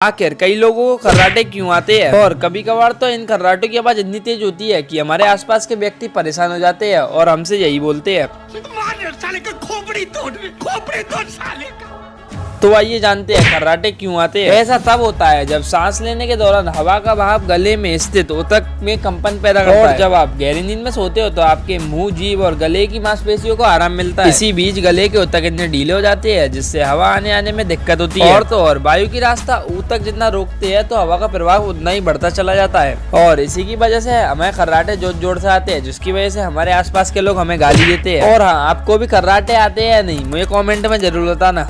आखिर कई लोगों को खर्राटे क्यों आते हैं और कभी कभार तो इन खर्राटों की आवाज इतनी तेज होती है कि हमारे आसपास के व्यक्ति परेशान हो जाते हैं और हमसे यही बोलते हैं, साले का खोपड़ी तोड़ साले का। तो आइए जानते हैं खर्राटे क्यों आते हैं। ऐसा तब होता है जब सांस लेने के दौरान हवा का बहाव गले में स्थित ऊतक में कंपन पैदा करता है और जब आप गहरी नींद में सोते हो तो आपके मुंह, जीभ और गले की मांसपेशियों को आराम मिलता है। इसी बीच गले के ऊतक इतने ढीले हो जाते हैं जिससे हवा आने में दिक्कत होती है। और तो और वायु की रास्ता ऊतक जितना रोकते हैं तो हवा का प्रवाह उतना ही बढ़ता चला जाता है और इसी की वजह से हमें खर्राटे जोर से आते हैं, जिसकी वजह से हमारे आसपास के लोग हमें गाली देते हैं। और हाँ, आपको भी खर्राटे आते हैं या नहीं, मुझे कॉमेंट में जरूर बताना।